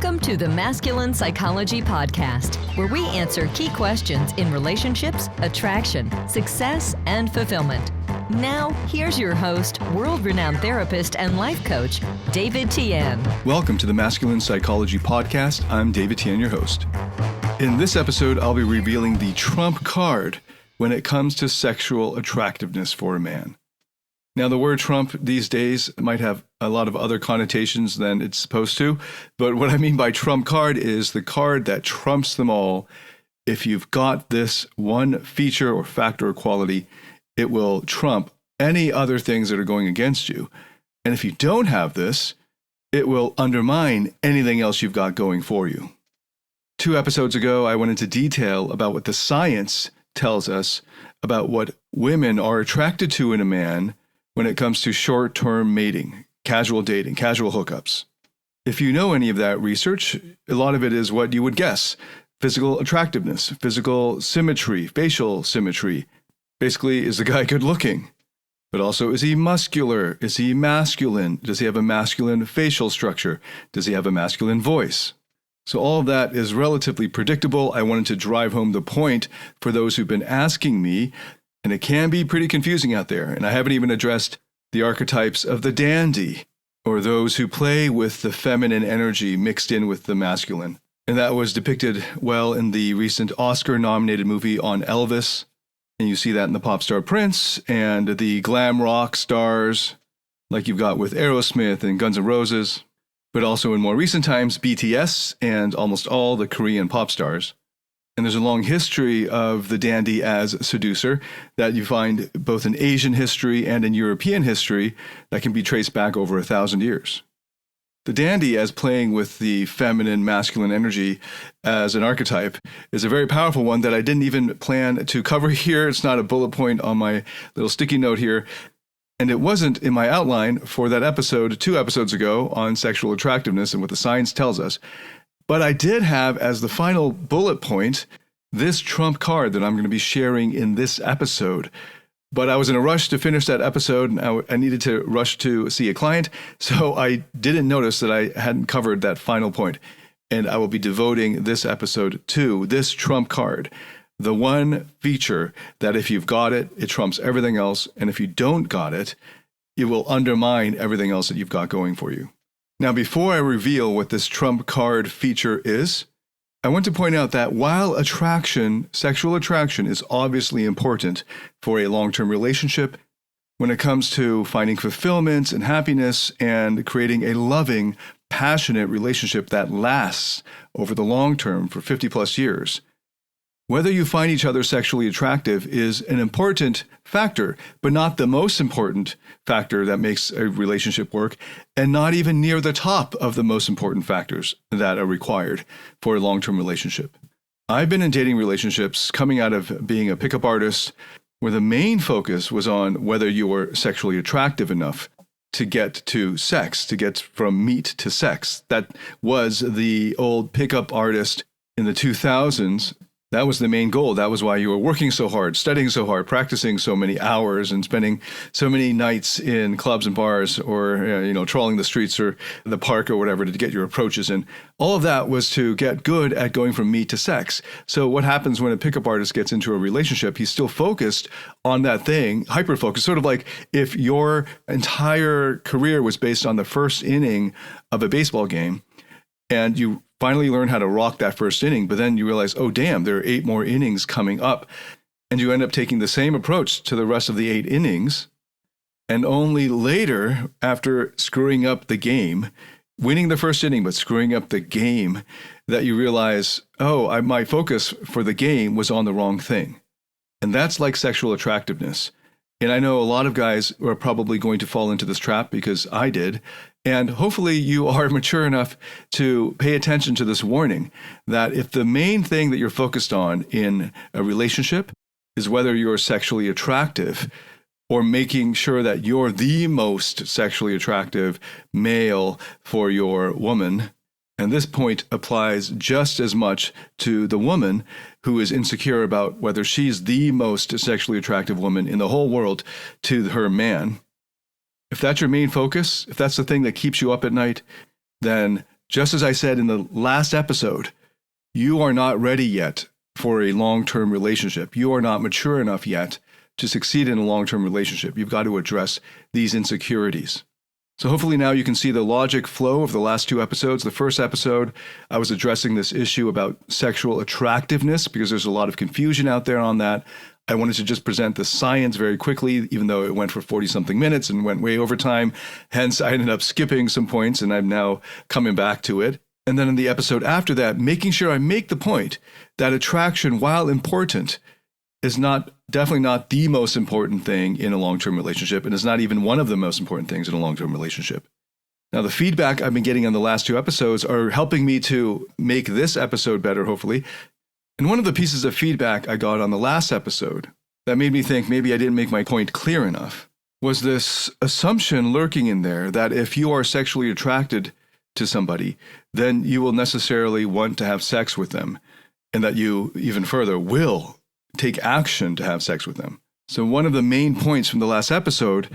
Welcome to the Masculine Psychology Podcast, where we answer key questions in relationships, attraction, success, and fulfillment. Now, here's your host, world-renowned therapist and life coach, David Tian. Welcome to the Masculine Psychology Podcast. I'm David Tian, your host. In this episode, I'll be revealing the trump card when it comes to sexual attractiveness for a man. Now, the word trump these days might have a lot of other connotations than it's supposed to, but what I mean by trump card is the card that trumps them all. If you've got this one feature or factor or quality, it will trump any other things that are going against you. And if you don't have this, it will undermine anything else you've got going for you. 2 episodes ago, I went into detail about what the science tells us about what women are attracted to in a man when it comes to short-term mating, casual dating, casual hookups. If you know any of that research, a lot of it is what you would guess. Physical attractiveness, physical symmetry, facial symmetry. Basically, is the guy good looking? But also, is he muscular? Is he masculine? Does he have a masculine facial structure? Does he have a masculine voice? So all of that is relatively predictable. I wanted to drive home the point for those who've been asking me, and it can be pretty confusing out there. And I haven't even addressed the archetypes of the dandy, or those who play with the feminine energy mixed in with the masculine. And that was depicted well in the recent Oscar-nominated movie on Elvis. And you see that in the pop star Prince and the glam rock stars like you've got with Aerosmith and Guns N' Roses, but also in more recent times, BTS and almost all the Korean pop stars. And there's a long history of the dandy as a seducer that you find both in Asian history and in European history that can be traced back over 1,000 years. The dandy as playing with the feminine, masculine energy as an archetype is a very powerful one that I didn't even plan to cover here. It's not a bullet point on my little sticky note here. And it wasn't in my outline for that episode 2 episodes ago on sexual attractiveness and what the science tells us. But I did have as the final bullet point this trump card that I'm going to be sharing in this episode. But I was in a rush to finish that episode, and I needed to rush to see a client, so I didn't notice that I hadn't covered that final point. And I will be devoting this episode to this trump card, the one feature that if you've got it, it trumps everything else, and if you don't got it, it will undermine everything else that you've got going for you. Now, before I reveal what this trump card feature is, I want to point out that while attraction, sexual attraction, is obviously important for a long-term relationship, when it comes to finding fulfillment and happiness and creating a loving, passionate relationship that lasts over the long term for 50 plus years, whether you find each other sexually attractive is an important factor, but not the most important factor that makes a relationship work, and not even near the top of the most important factors that are required for a long-term relationship. I've been in dating relationships coming out of being a pickup artist where the main focus was on whether you were sexually attractive enough to get to sex, to get from meat to sex. That was the old pickup artist in the 2000s. That was the main goal. That was why you were working so hard, studying so hard, practicing so many hours, and spending so many nights in clubs and bars, or trawling the streets or the park or whatever to get your approaches in. All of that was to get good at going from meat to sex. So what happens when a pickup artist gets into a relationship? He's still focused on that thing, hyper-focused, sort of like if your entire career was based on the first inning of a baseball game, and you finally learn how to rock that first inning, but then you realize, oh, damn, there are 8 more innings coming up. And you end up taking the same approach to the rest of the 8 innings. And only later, after screwing up the game, winning the first inning, but screwing up the game, that you realize, oh, my focus for the game was on the wrong thing. And that's like sexual attractiveness. And I know a lot of guys are probably going to fall into this trap because I did. And hopefully you are mature enough to pay attention to this warning that if the main thing that you're focused on in a relationship is whether you're sexually attractive or making sure that you're the most sexually attractive male for your woman, and this point applies just as much to the woman who is insecure about whether she's the most sexually attractive woman in the whole world to her man. If that's your main focus, if that's the thing that keeps you up at night, then Just as I said in the last episode, you are not ready yet for a long-term relationship. You are not mature enough yet to succeed in a long-term relationship. You've got to address these insecurities. So hopefully now you can see the logic flow of the last 2 episodes. The first episode, I was addressing this issue about sexual attractiveness because there's a lot of confusion out there on that. I wanted to just present the science very quickly, even though it went for 40-something minutes and went way over time. Hence, I ended up skipping some points, and I'm now coming back to it. And then in the episode after that, making sure I make the point that attraction, while important, is definitely not the most important thing in a long-term relationship, and is not even one of the most important things in a long-term relationship. Now, the feedback I've been getting on the last 2 episodes are helping me to make this episode better, hopefully. And one of the pieces of feedback I got on the last episode that made me think maybe I didn't make my point clear enough was this assumption lurking in there that if you are sexually attracted to somebody, then you will necessarily want to have sex with them, and that you, even further, will take action to have sex with them. So one of the main points from the last episode,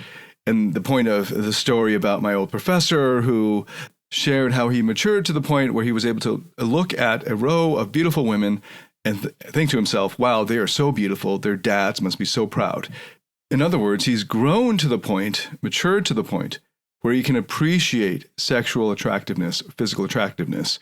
and the point of the story about my old professor who shared how he matured to the point where he was able to look at a row of beautiful women and think to himself, wow, they are so beautiful, their dads must be so proud. In other words, he's grown to the point, matured to the point, where he can appreciate sexual attractiveness, physical attractiveness,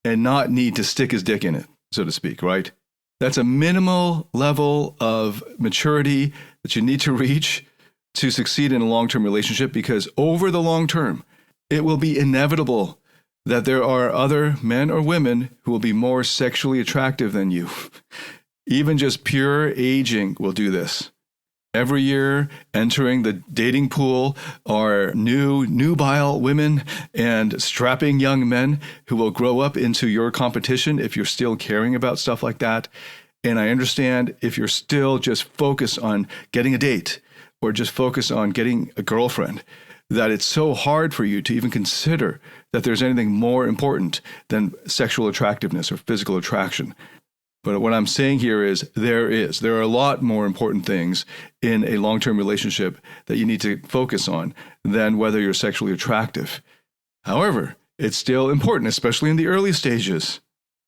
and not need to stick his dick in it, so to speak, right? That's a minimal level of maturity that you need to reach to succeed in a long-term relationship, because over the long term, it will be inevitable that there are other men or women who will be more sexually attractive than you. Even just pure aging will do this. Every year, entering the dating pool are nubile women and strapping young men who will grow up into your competition if you're still caring about stuff like that. And I understand if you're still just focused on getting a date or just focused on getting a girlfriend, that it's so hard for you to even consider that there's anything more important than sexual attractiveness or physical attraction. But what I'm saying here is there are a lot more important things in a long-term relationship that you need to focus on than whether you're sexually attractive. However, it's still important, especially in the early stages.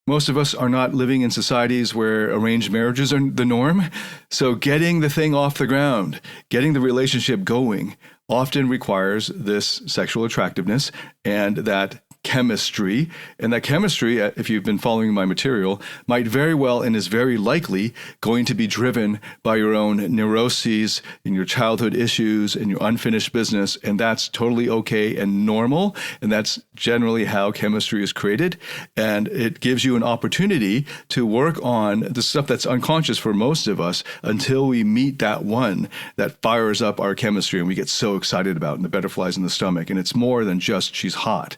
Most of us are not living in societies where arranged marriages are the norm. So getting the thing off the ground, getting the relationship going, often requires this sexual attractiveness and that chemistry. And that chemistry, if you've been following my material, might very well and is very likely going to be driven by your own neuroses and your childhood issues and your unfinished business. And that's totally okay and normal. And that's generally how chemistry is created. And it gives you an opportunity to work on the stuff that's unconscious for most of us until we meet that one that fires up our chemistry and we get so excited about, and the butterflies in the stomach. And it's more than just she's hot.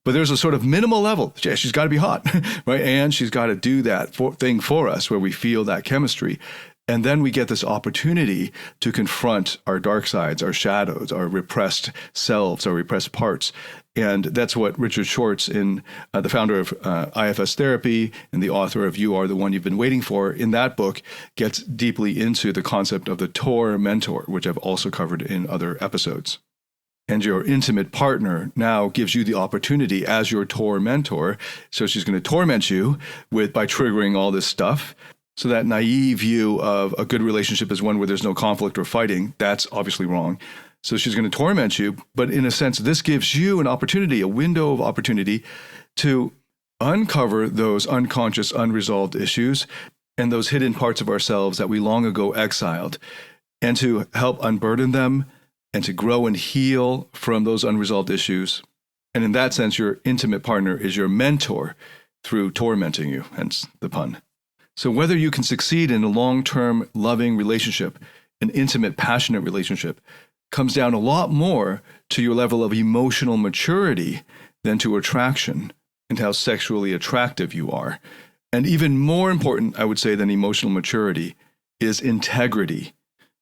But there's a sort of minimal level. Yeah, she's got to be hot, right? And she's got to do that thing for us where we feel that chemistry. And then we get this opportunity to confront our dark sides, our shadows, our repressed selves, our repressed parts. And that's what Richard Schwartz, the founder of IFS Therapy and the author of You Are the One You've Been Waiting For, in that book gets deeply into the concept of the tormentor, which I've also covered in other episodes. And your intimate partner now gives you the opportunity as your tormentor. So she's going to torment you by triggering all this stuff. So that naive view of a good relationship is one where there's no conflict or fighting, that's obviously wrong. So she's going to torment you. But in a sense, this gives you an opportunity, a window of opportunity to uncover those unconscious, unresolved issues and those hidden parts of ourselves that we long ago exiled, and to help unburden them and to grow and heal from those unresolved issues. And in that sense, your intimate partner is your mentor through tormenting you, hence the pun. So whether you can succeed in a long-term loving relationship, an intimate, passionate relationship, comes down a lot more to your level of emotional maturity than to attraction and how sexually attractive you are. And even more important, I would say, than emotional maturity is integrity.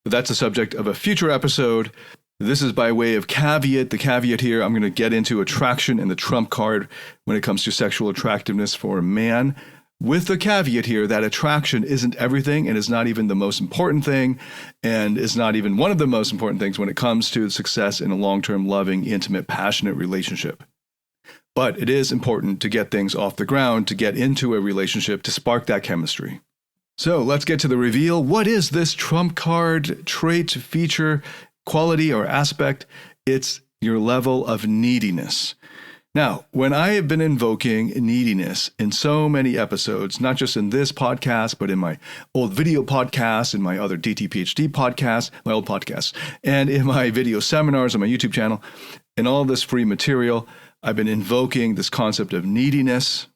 But that's the subject of a future episode. This is by way of caveat. The caveat here, I'm going to get into attraction and the trump card when it comes to sexual attractiveness for a man, with the caveat here that attraction isn't everything and is not even the most important thing, and is not even one of the most important things when it comes to success in a long-term, loving, intimate, passionate relationship. But it is important to get things off the ground, to get into a relationship, to spark that chemistry. So let's get to the reveal. What is this trump card trait, feature, quality, or aspect? It's your level of neediness. Now, when I have been invoking neediness in so many episodes, not just in this podcast, but in my old video podcasts, in my other DT-PhD podcasts, my old podcasts, and in my video seminars on my YouTube channel, and all this free material, I've been invoking this concept of neediness.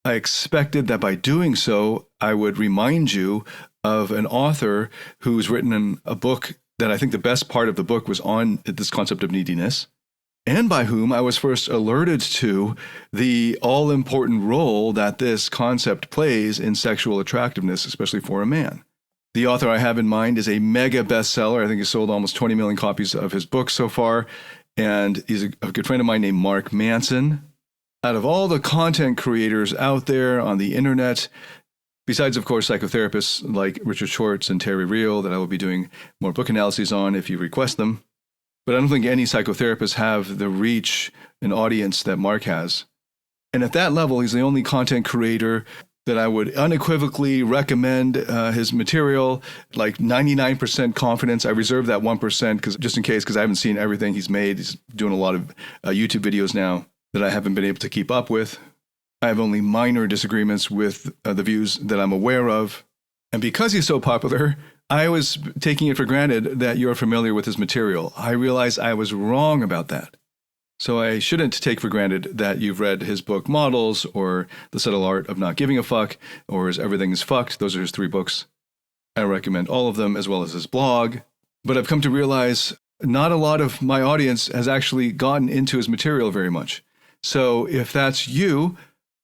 I expected that by doing so, I would remind you of an author who's written a book that I think the best part of the book was on this concept of neediness, and by whom I was first alerted to the all-important role that this concept plays in sexual attractiveness, especially for a man. The author I have in mind is a mega bestseller. I think he's sold almost 20 million copies of his book so far, and he's a good friend of mine named Mark Manson. Out of all the content creators out there on the internet, besides, of course, psychotherapists like Richard Schwartz and Terry Real that I will be doing more book analyses on if you request them, but I don't think any psychotherapists have the reach and audience that Mark has. And at that level, he's the only content creator that I would unequivocally recommend his material, like 99% confidence. I reserve that 1% just in case, because I haven't seen everything he's made. He's doing a lot of YouTube videos now that I haven't been able to keep up with. I have only minor disagreements with the views that I'm aware of. And because he's so popular, I was taking it for granted that you're familiar with his material. I realized I was wrong about that. So I shouldn't take for granted that you've read his book Models, or The Subtle Art of Not Giving a Fuck, or his Everything is Fucked. Those are his 3 books. I recommend all of them, as well as his blog. But I've come to realize not a lot of my audience has actually gotten into his material very much. So if that's you,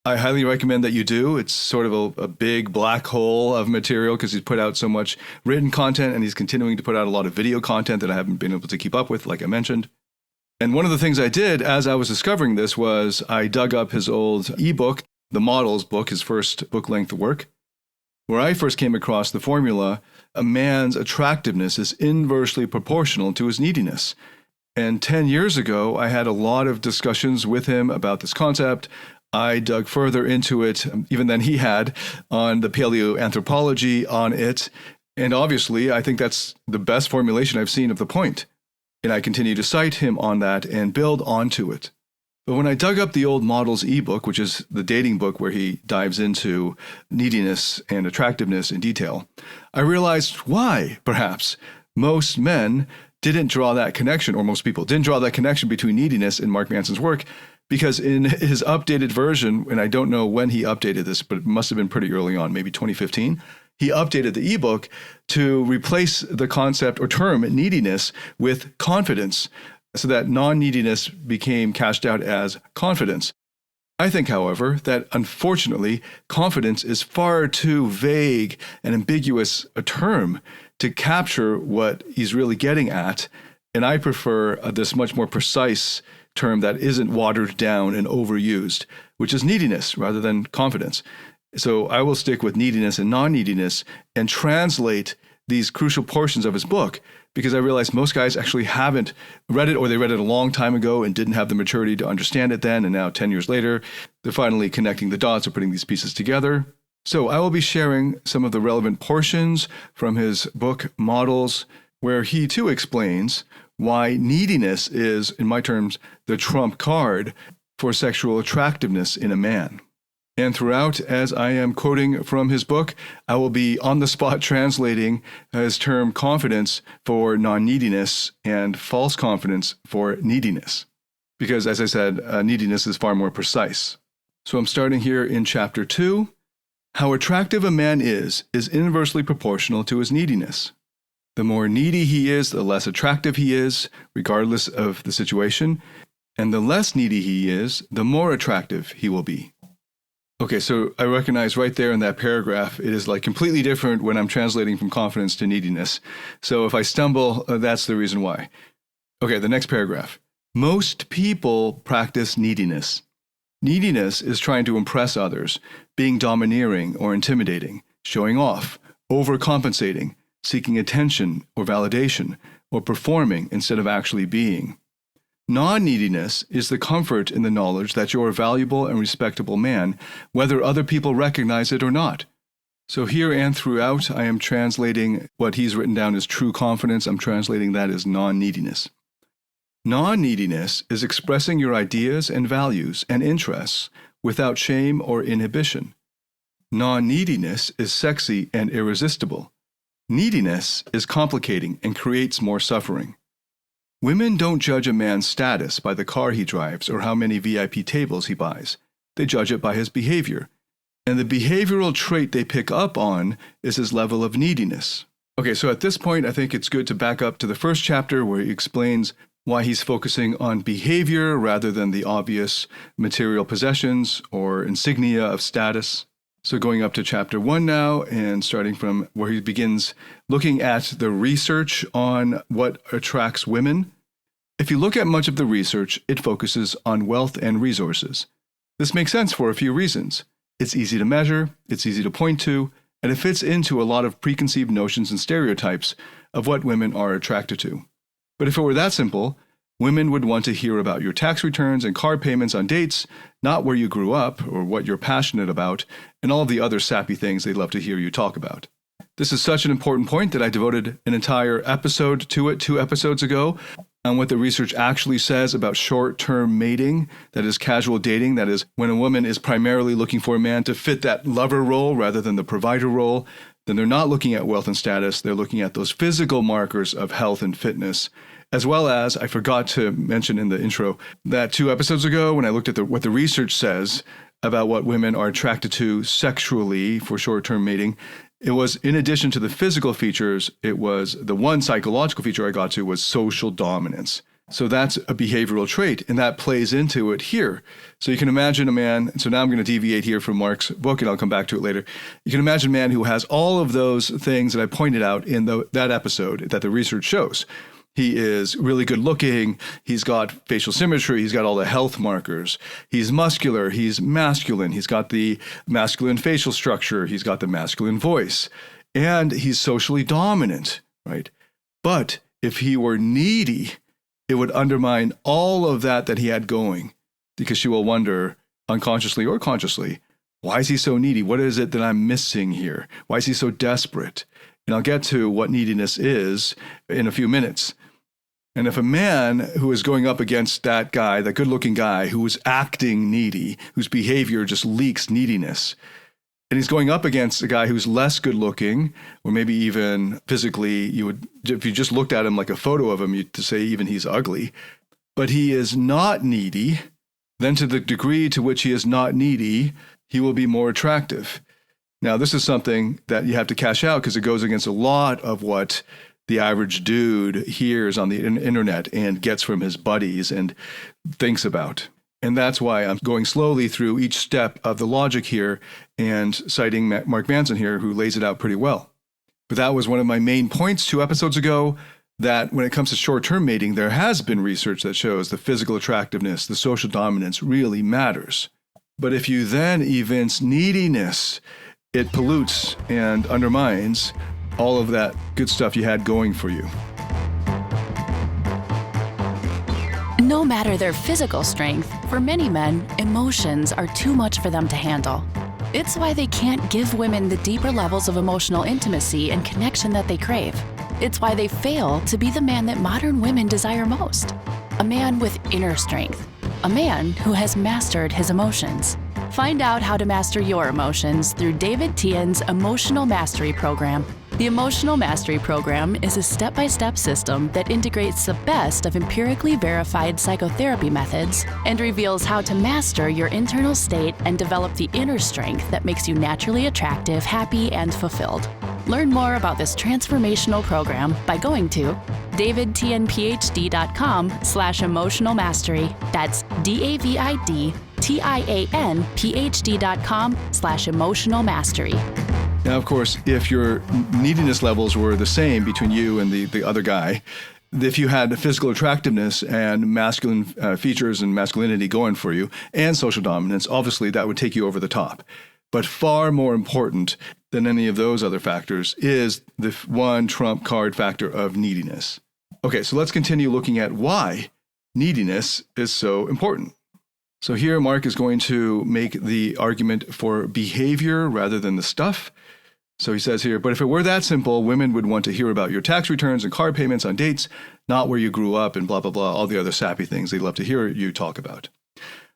I highly recommend that you do. It's sort of a big black hole of material because he's put out so much written content, and he's continuing to put out a lot of video content that I haven't been able to keep up with, like I mentioned. And one of the things I did as I was discovering this was I dug up his old ebook, the Models book, his first book-length work, where I first came across the formula, a man's attractiveness is inversely proportional to his neediness. And 10 years ago, I had a lot of discussions with him about this concept. I dug further into it, even than he had, on the paleoanthropology on it. And obviously, I think that's the best formulation I've seen of the point. And I continue to cite him on that and build onto it. But when I dug up the old Models ebook, which is the dating book where he dives into neediness and attractiveness in detail, I realized why, perhaps, most men didn't draw that connection, or most people didn't draw that connection between neediness and Mark Manson's work. Because in his updated version, and I don't know when he updated this, but it must have been pretty early on, maybe 2015, he updated the ebook to replace the concept or term neediness with confidence, so that non-neediness became cashed out as confidence. I think, however, that unfortunately, confidence is far too vague and ambiguous a term to capture what he's really getting at, and I prefer this much more precise term that isn't watered down and overused, which is neediness rather than confidence. So I will stick with neediness and non-neediness and translate these crucial portions of his book, because I realize most guys actually haven't read it, or they read it a long time ago and didn't have the maturity to understand it then, and now 10 years later, they're finally connecting the dots or putting these pieces together. So I will be sharing some of the relevant portions from his book Models, where he too explains why neediness is, in my terms, the trump card for sexual attractiveness in a man. And throughout, as I am quoting from his book, I will be on the spot translating his term confidence for non-neediness and false confidence for neediness. Because, as I said, neediness is far more precise. So I'm starting here in chapter 2. How attractive a man is inversely proportional to his neediness. The more needy he is, the less attractive he is, regardless of the situation. And the less needy he is, the more attractive he will be. Okay, so I recognize right there in that paragraph, it is like completely different when I'm translating from confidence to neediness. So if I stumble, that's the reason why. Okay, the next paragraph. Most people practice neediness. Neediness is trying to impress others, being domineering or intimidating, showing off, overcompensating, seeking attention or validation, or performing instead of actually being. Non-neediness is the comfort in the knowledge that you're a valuable and respectable man, whether other people recognize it or not. So here and throughout, I am translating what he's written down as true confidence. I'm translating that as non-neediness. Non-neediness is expressing your ideas and values and interests without shame or inhibition. Non-neediness is sexy and irresistible. Neediness is complicating and creates more suffering. Women don't judge a man's status by the car he drives or how many VIP tables he buys. They judge it by his behavior. And the behavioral trait they pick up on is his level of neediness. Okay, so at this point, I think it's good to back up to the first chapter where he explains why he's focusing on behavior rather than the obvious material possessions or insignia of status. So going up to chapter 1 now and starting from where he begins looking at the research on what attracts women. If you look at much of the research, it focuses on wealth and resources. This makes sense for a few reasons. It's easy to measure, it's easy to point to, and it fits into a lot of preconceived notions and stereotypes of what women are attracted to. But if it were that simple, women would want to hear about your tax returns and car payments on dates, not where you grew up or what you're passionate about, and all of the other sappy things they'd love to hear you talk about. This is such an important point that I devoted an entire episode to it 2 episodes ago on what the research actually says about short-term mating, that is casual dating, that is when a woman is primarily looking for a man to fit that lover role rather than the provider role. Then they're not looking at wealth and status, they're looking at those physical markers of health and fitness. As well as, I forgot to mention in the intro, that 2 episodes ago when I looked at what the research says about what women are attracted to sexually for short-term mating, it was, in addition to the physical features, it was the one psychological feature I got to was social dominance. So that's a behavioral trait, and that plays into it here. So you can imagine a man, so now I'm going to deviate here from Mark's book, and I'll come back to it later. You can imagine a man who has all of those things that I pointed out in that episode that the research shows. He is really good looking, he's got facial symmetry, he's got all the health markers, he's muscular, he's masculine, he's got the masculine facial structure, he's got the masculine voice, and he's socially dominant, right? But if he were needy, it would undermine all of that he had going, because she will wonder, unconsciously or consciously, why is he so needy? What is it that I'm missing here? Why is he so desperate? And I'll get to what neediness is in a few minutes. And if a man who is going up against that guy, that good-looking guy who is acting needy, whose behavior just leaks neediness, and he's going up against a guy who's less good-looking, or maybe even physically, if you just looked at him like a photo of him, you'd say even he's ugly, but he is not needy, then to the degree to which he is not needy, he will be more attractive. Now, this is something that you have to cash out because it goes against a lot of what the average dude hears on the internet and gets from his buddies and thinks about. And that's why I'm going slowly through each step of the logic here and citing Mark Manson here, who lays it out pretty well. But that was one of my main points 2 episodes ago, that when it comes to short-term mating, there has been research that shows the physical attractiveness, the social dominance really matters. But if you then evince neediness, it pollutes and undermines all of that good stuff you had going for you. No matter their physical strength, for many men, emotions are too much for them to handle. It's why they can't give women the deeper levels of emotional intimacy and connection that they crave. It's why they fail to be the man that modern women desire most. A man with inner strength. A man who has mastered his emotions. Find out how to master your emotions through David Tian's Emotional Mastery Program. The Emotional Mastery Program is a step-by-step system that integrates the best of empirically verified psychotherapy methods and reveals how to master your internal state and develop the inner strength that makes you naturally attractive, happy, and fulfilled. Learn more about this transformational program by going to davidtianphd.com/emotional mastery. That's DAVIDTIANPHD.com/emotional mastery. Now, of course, if your neediness levels were the same between you and the other guy, if you had physical attractiveness and masculine features and masculinity going for you and social dominance, obviously that would take you over the top. But far more important than any of those other factors is the one trump card factor of neediness. Okay, so let's continue looking at why neediness is so important. So here Mark is going to make the argument for behavior rather than the stuff. So he says here, but if it were that simple, women would want to hear about your tax returns and car payments on dates, not where you grew up and blah, blah, blah, all the other sappy things they love to hear you talk about.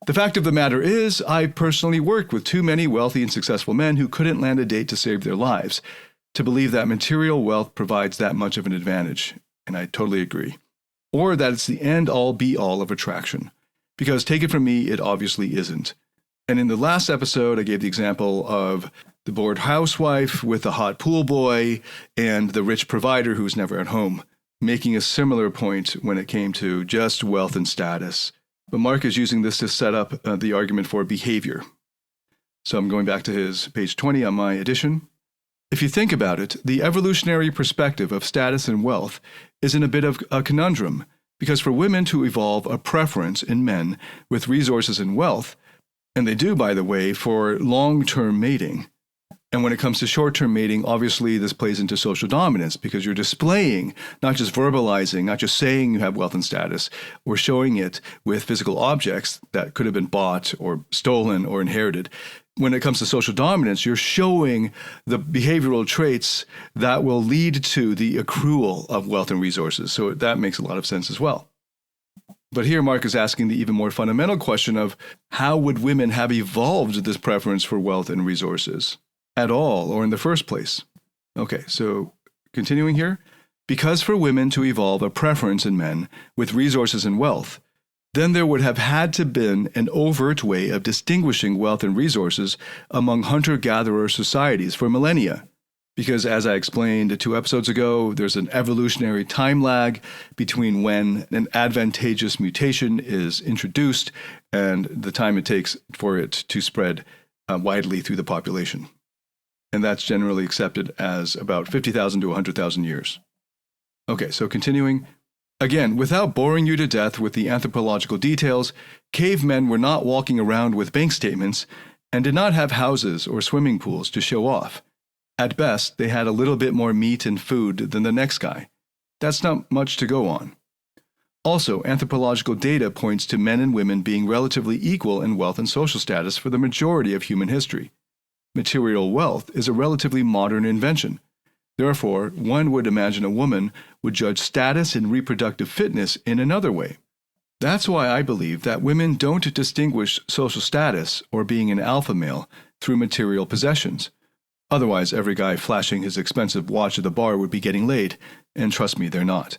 The fact of the matter is, I personally worked with too many wealthy and successful men who couldn't land a date to save their lives to believe that material wealth provides that much of an advantage. And I totally agree. Or that it's the end-all be-all of attraction. Because take it from me, it obviously isn't. And in the last episode, I gave the example of the bored housewife with the hot pool boy and the rich provider who's never at home, making a similar point when it came to just wealth and status. But Mark is using this to set up the argument for behavior. So I'm going back to his page 20 on my edition. If you think about it, the evolutionary perspective of status and wealth is in a bit of a conundrum, because for women to evolve a preference in men with resources and wealth, and they do, by the way, for long-term mating. And when it comes to short-term mating, obviously this plays into social dominance because you're displaying, not just verbalizing, not just saying you have wealth and status, or showing it with physical objects that could have been bought or stolen or inherited. When it comes to social dominance, you're showing the behavioral traits that will lead to the accrual of wealth and resources. So that makes a lot of sense as well. But here Mark is asking the even more fundamental question of how would women have evolved this preference for wealth and resources at all or in the first place? Okay, so continuing here. Because for women to evolve a preference in men with resources and wealth, then there would have had to been an overt way of distinguishing wealth and resources among hunter-gatherer societies for millennia. Because as I explained 2 episodes ago, there's an evolutionary time lag between when an advantageous mutation is introduced and the time it takes for it to spread widely through the population. And that's generally accepted as about 50,000 to 100,000 years. Okay, so continuing. Again, without boring you to death with the anthropological details, cavemen were not walking around with bank statements and did not have houses or swimming pools to show off. At best, they had a little bit more meat and food than the next guy. That's not much to go on. Also, anthropological data points to men and women being relatively equal in wealth and social status for the majority of human history. Material wealth is a relatively modern invention. Therefore, one would imagine a woman would judge status and reproductive fitness in another way. That's why I believe that women don't distinguish social status or being an alpha male through material possessions. Otherwise, every guy flashing his expensive watch at the bar would be getting laid, and trust me, they're not.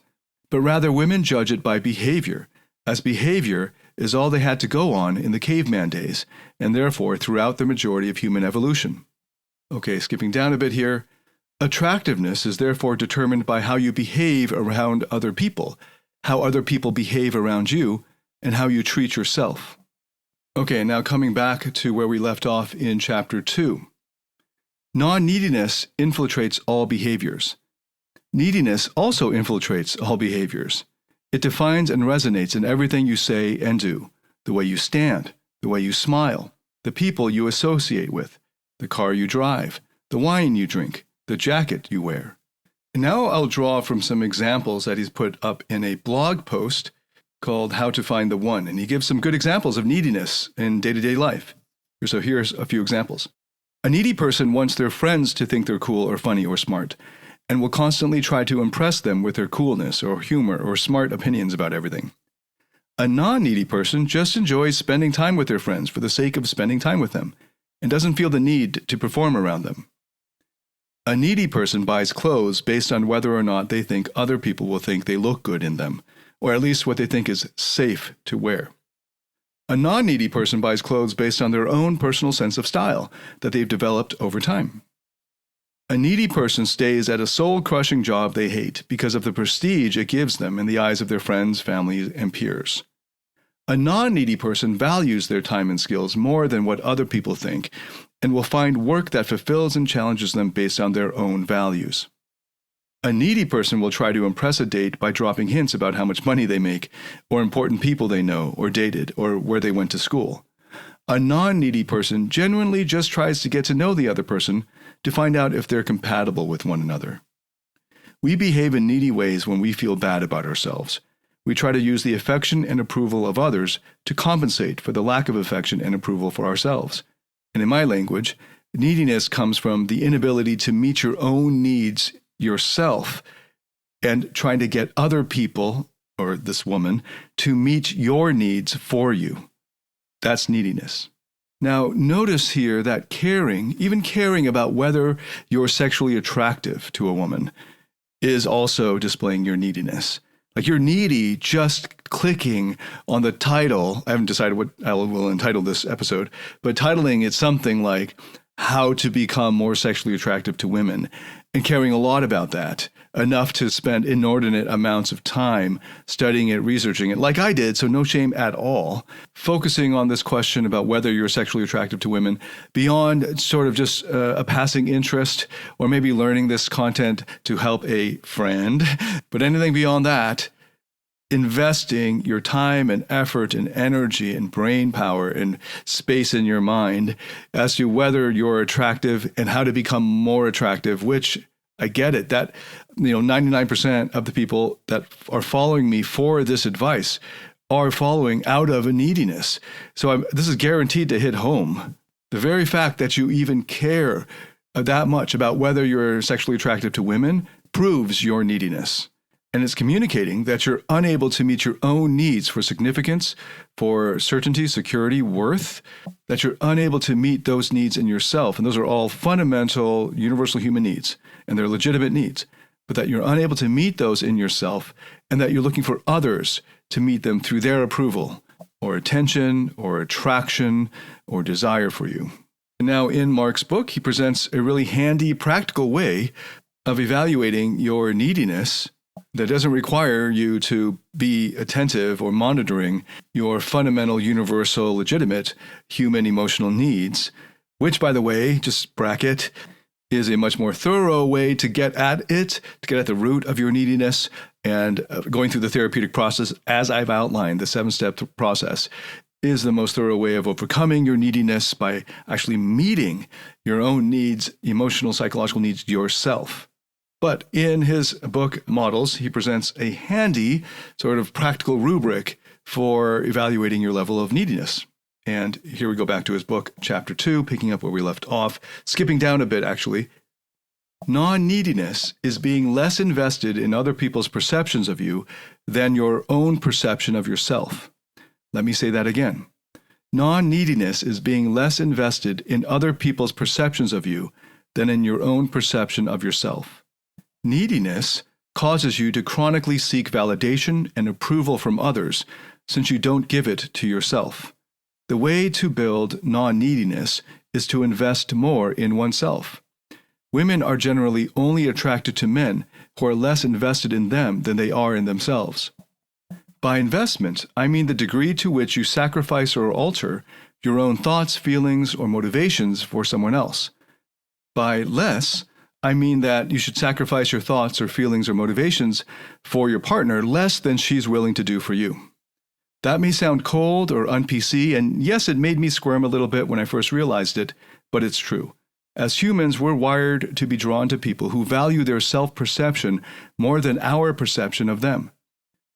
But rather, women judge it by behavior, as behavior is all they had to go on in the caveman days, and therefore throughout the majority of human evolution. Okay, skipping down a bit here. Attractiveness is therefore determined by how you behave around other people, how other people behave around you, and how you treat yourself. Okay, now coming back to where we left off in Chapter 2. Non-neediness infiltrates all behaviors. Neediness also infiltrates all behaviors. It defines and resonates in everything you say and do, the way you stand, the way you smile, the people you associate with, the car you drive, the wine you drink, the jacket you wear. And now I'll draw from some examples that he's put up in a blog post called How to Find the One, and he gives some good examples of neediness in day-to-day life. So here's a few examples. A needy person wants their friends to think they're cool or funny or smart, and will constantly try to impress them with their coolness or humor or smart opinions about everything. A non-needy person just enjoys spending time with their friends for the sake of spending time with them, and doesn't feel the need to perform around them. A needy person buys clothes based on whether or not they think other people will think they look good in them, or at least what they think is safe to wear. A non-needy person buys clothes based on their own personal sense of style that they've developed over time. A needy person stays at a soul-crushing job they hate because of the prestige it gives them in the eyes of their friends, family, and peers. A non-needy person values their time and skills more than what other people think and will find work that fulfills and challenges them based on their own values. A needy person will try to impress a date by dropping hints about how much money they make, or important people they know or dated, or where they went to school. A non-needy person genuinely just tries to get to know the other person to find out if they're compatible with one another. We behave in needy ways when we feel bad about ourselves. we try to use the affection and approval of others to compensate for the lack of affection and approval for ourselves. And in my language, neediness comes from the inability to meet your own needs yourself and trying to get other people, or this woman, to meet your needs for you. That's neediness. Now, notice here that caring, even caring about whether you're sexually attractive to a woman, is also displaying your neediness. Like you're needy just clicking on the title. I haven't decided what I will entitle this episode, but titling it something like How to Become More Sexually Attractive to Women, and caring a lot about that, enough to spend inordinate amounts of time studying it, researching it, like I did, so no shame at all, focusing on this question about whether you're sexually attractive to women beyond sort of just a passing interest, or maybe learning this content to help a friend. But anything beyond that, investing your time and effort and energy and brain power and space in your mind as to whether you're attractive and how to become more attractive, which I get it, that 99% of the people that are following me for this advice are following out of a neediness. So this is guaranteed to hit home. The very fact that you even care that much about whether you're sexually attractive to women proves your neediness. And it's communicating that you're unable to meet your own needs for significance, for certainty, security, worth, that you're unable to meet those needs in yourself. And those are all fundamental, universal human needs, and they're legitimate needs. But that you're unable to meet those in yourself, and that you're looking for others to meet them through their approval, or attention, or attraction, or desire for you. And now in Mark's book, he presents a really handy, practical way of evaluating your neediness that doesn't require you to be attentive or monitoring your fundamental, universal, legitimate human emotional needs, which, by the way, just bracket, is a much more thorough way to get at it, to get at the root of your neediness, and going through the therapeutic process, as I've outlined, the 7-step process, is the most thorough way of overcoming your neediness by actually meeting your own needs, emotional, psychological needs yourself. But in his book, Models, he presents a handy sort of practical rubric for evaluating your level of neediness. And here we go back to his book, Chapter 2, picking up where we left off, skipping down a bit, actually. Non-neediness is being less invested in other people's perceptions of you than your own perception of yourself. Let me say that again. Non-neediness is being less invested in other people's perceptions of you than in your own perception of yourself. Neediness causes you to chronically seek validation and approval from others since you don't give it to yourself. The way to build non-neediness is to invest more in oneself. Women are generally only attracted to men who are less invested in them than they are in themselves. By investment, I mean the degree to which you sacrifice or alter your own thoughts, feelings, or motivations for someone else. By less, I mean that you should sacrifice your thoughts or feelings or motivations for your partner less than she's willing to do for you. That may sound cold or un-PC, and yes, it made me squirm a little bit when I first realized it, but it's true. As humans, we're wired to be drawn to people who value their self-perception more than our perception of them.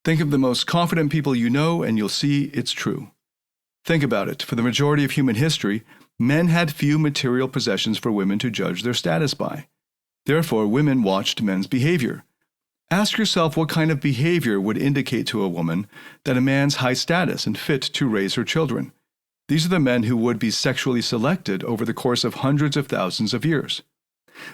Think of the most confident people you know, and you'll see it's true. Think about it. For the majority of human history, men had few material possessions for women to judge their status by. Therefore, women watched men's behavior. Ask yourself what kind of behavior would indicate to a woman that a man's high status and fit to raise her children. These are the men who would be sexually selected over the course of hundreds of thousands of years.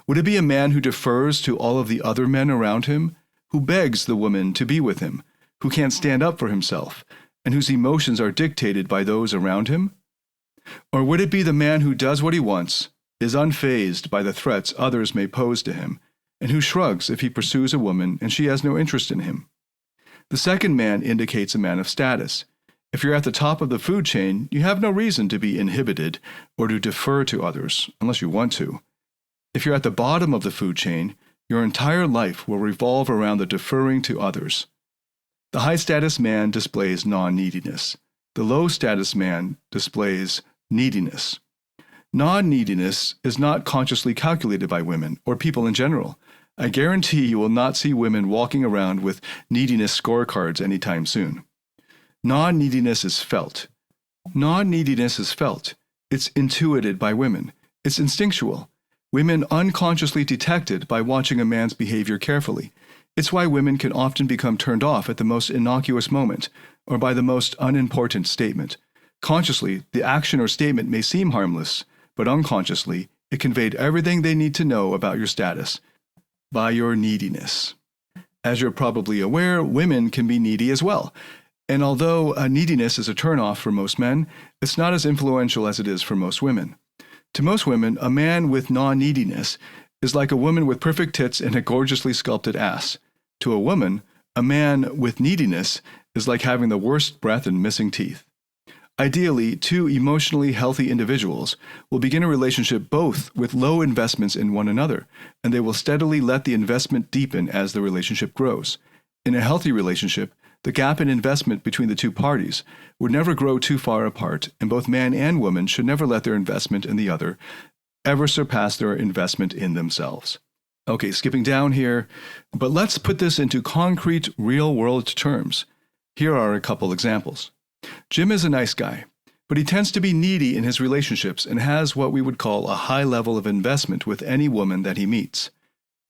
Would it be a man who defers to all of the other men around him, who begs the woman to be with him, who can't stand up for himself, and whose emotions are dictated by those around him? Or would it be the man who does what he wants, is unfazed by the threats others may pose to him, and who shrugs if he pursues a woman and she has no interest in him? The second man indicates a man of status. If you're at the top of the food chain, you have no reason to be inhibited or to defer to others, unless you want to. If you're at the bottom of the food chain, your entire life will revolve around the deferring to others. The high-status man displays non-neediness. The low-status man displays neediness. Non-neediness is not consciously calculated by women or people in general. I guarantee you will not see women walking around with neediness scorecards anytime soon. Non-neediness is felt. Non-neediness is felt. It's intuited by women. It's instinctual. Women unconsciously detect it by watching a man's behavior carefully. It's why women can often become turned off at the most innocuous moment, or by the most unimportant statement. Consciously, the action or statement may seem harmless, but unconsciously, it conveyed everything they need to know about your status by your neediness. As you're probably aware, women can be needy as well. And although neediness is a turnoff for most men, it's not as influential as it is for most women. To most women, a man with non-neediness is like a woman with perfect tits and a gorgeously sculpted ass. To a woman, a man with neediness is like having the worst breath and missing teeth. Ideally, two emotionally healthy individuals will begin a relationship both with low investments in one another, and they will steadily let the investment deepen as the relationship grows. In a healthy relationship, the gap in investment between the two parties would never grow too far apart, and both man and woman should never let their investment in the other ever surpass their investment in themselves. Okay, skipping down here, but let's put this into concrete, real-world terms. Here are a couple examples. Jim is a nice guy, but he tends to be needy in his relationships and has what we would call a high level of investment with any woman that he meets.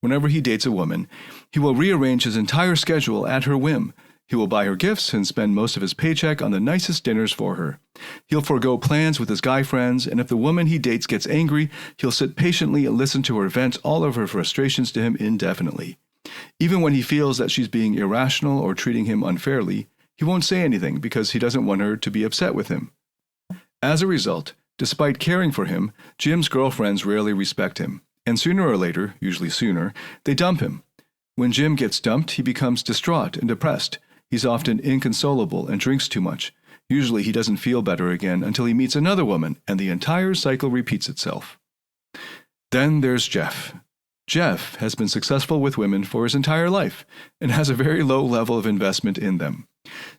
Whenever he dates a woman, he will rearrange his entire schedule at her whim. He will buy her gifts and spend most of his paycheck on the nicest dinners for her. He'll forego plans with his guy friends, and if the woman he dates gets angry, he'll sit patiently and listen to her vent all of her frustrations to him indefinitely. Even when he feels that she's being irrational or treating him unfairly, he won't say anything because he doesn't want her to be upset with him. As a result, despite caring for him, Jim's girlfriends rarely respect him, and sooner or later, usually sooner, they dump him. When Jim gets dumped, he becomes distraught and depressed. He's often inconsolable and drinks too much. Usually he doesn't feel better again until he meets another woman, and the entire cycle repeats itself. Then there's Jeff. Jeff has been successful with women for his entire life and has a very low level of investment in them.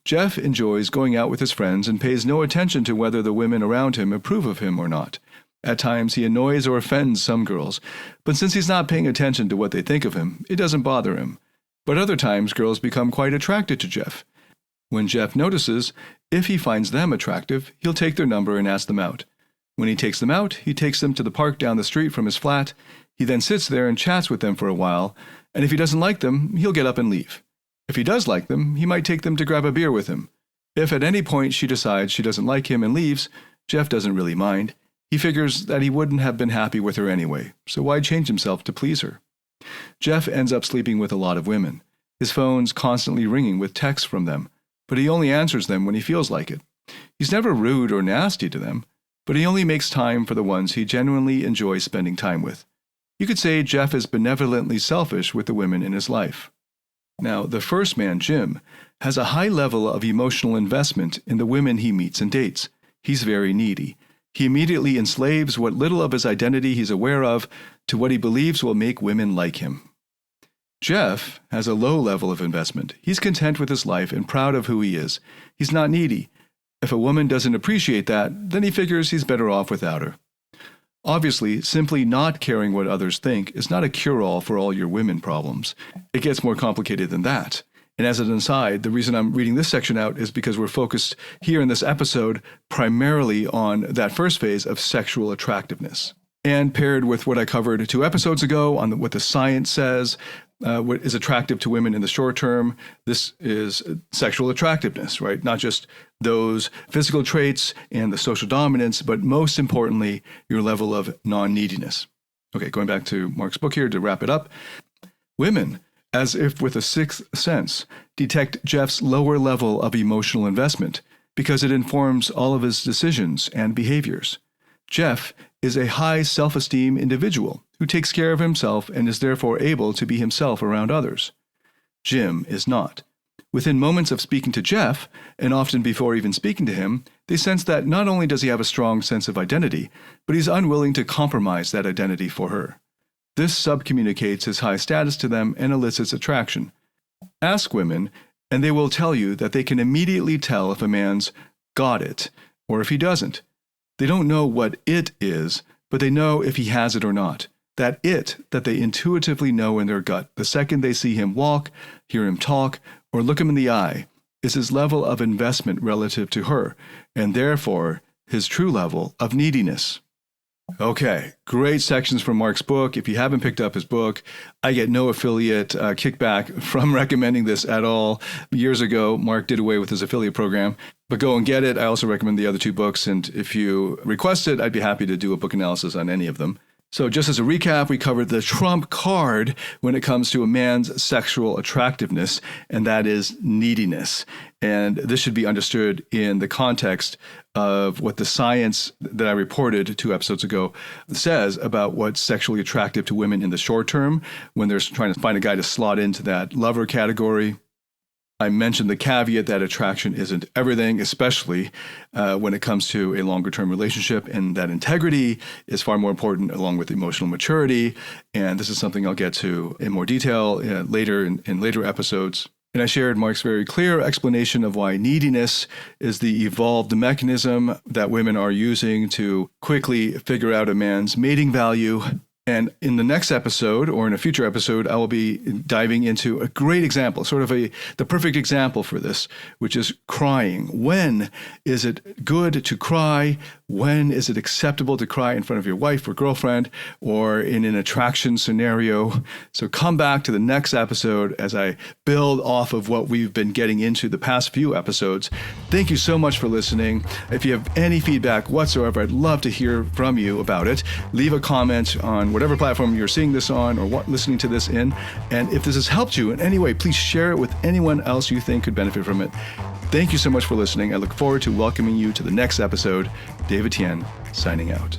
Jeff enjoys going out with his friends and pays no attention to whether the women around him approve of him or not. At times he annoys or offends some girls, but since he's not paying attention to what they think of him, it doesn't bother him. But other times girls become quite attracted to Jeff. When Jeff notices, if he finds them attractive, he'll take their number and ask them out. When he takes them out, he takes them to the park down the street from his flat. He then sits there and chats with them for a while, and if he doesn't like them, he'll get up and leave. If he does like them, he might take them to grab a beer with him. If at any point she decides she doesn't like him and leaves, Jeff doesn't really mind. He figures that he wouldn't have been happy with her anyway, so why change himself to please her? Jeff ends up sleeping with a lot of women. His phone's constantly ringing with texts from them, but he only answers them when he feels like it. He's never rude or nasty to them, but he only makes time for the ones he genuinely enjoys spending time with. You could say Jeff is benevolently selfish with the women in his life. Now, the first man, Jim, has a high level of emotional investment in the women he meets and dates. He's very needy. He immediately enslaves what little of his identity he's aware of to what he believes will make women like him. Jeff has a low level of investment. He's content with his life and proud of who he is. He's not needy. If a woman doesn't appreciate that, then he figures he's better off without her. Obviously, simply not caring what others think is not a cure-all for all your women problems. It gets more complicated than that. And as an aside, the reason I'm reading this section out is because we're focused here in this episode primarily on that first phase of sexual attractiveness. And paired with what I covered 2 episodes ago on what the science says, what is attractive to women in the short term, this is sexual attractiveness, right? Not just those physical traits and the social dominance, but most importantly, your level of non-neediness. Okay, going back to Mark's book here to wrap it up. Women, as if with a sixth sense, detect Jeff's lower level of emotional investment because it informs all of his decisions and behaviors. Jeff is a high self-esteem individual who takes care of himself and is therefore able to be himself around others. Jim is not. Within moments of speaking to Jeff, and often before even speaking to him, they sense that not only does he have a strong sense of identity, but he's unwilling to compromise that identity for her. This subcommunicates his high status to them and elicits attraction. Ask women, and they will tell you that they can immediately tell if a man's got it or if he doesn't. They don't know what it is, but they know if he has it or not. that they intuitively know in their gut, the second they see him walk, hear him talk, or look him in the eye, is his level of investment relative to her, and therefore his true level of neediness. Okay, great sections from Mark's book. If you haven't picked up his book, I get no affiliate kickback from recommending this at all. Years ago, Mark did away with his affiliate program, but go and get it. I also recommend the other two books, and if you request it, I'd be happy to do a book analysis on any of them. So just as a recap, we covered the trump card when it comes to a man's sexual attractiveness, and that is neediness. And this should be understood in the context of what the science that I reported 2 episodes ago says about what's sexually attractive to women in the short term when they're trying to find a guy to slot into that lover category. I mentioned the caveat that attraction isn't everything, especially when it comes to a longer-term relationship, and that integrity is far more important along with emotional maturity. And this is something I'll get to in more detail later in later episodes. And I shared Mark's very clear explanation of why neediness is the evolved mechanism that women are using to quickly figure out a man's mating value. And in the next episode, or in a future episode, I will be diving into a great example, sort of the perfect example for this, which is crying. When is it good to cry? When is it acceptable to cry in front of your wife or girlfriend, or in an attraction scenario? So come back to the next episode as I build off of what we've been getting into the past few episodes. Thank you so much for listening. If you have any feedback whatsoever, I'd love to hear from you about it. Leave a comment on whatever platform you're seeing this on or listening to this in. And if this has helped you in any way, please share it with anyone else you think could benefit from it. Thank you so much for listening. I look forward to welcoming you to the next episode. David Tien, signing out.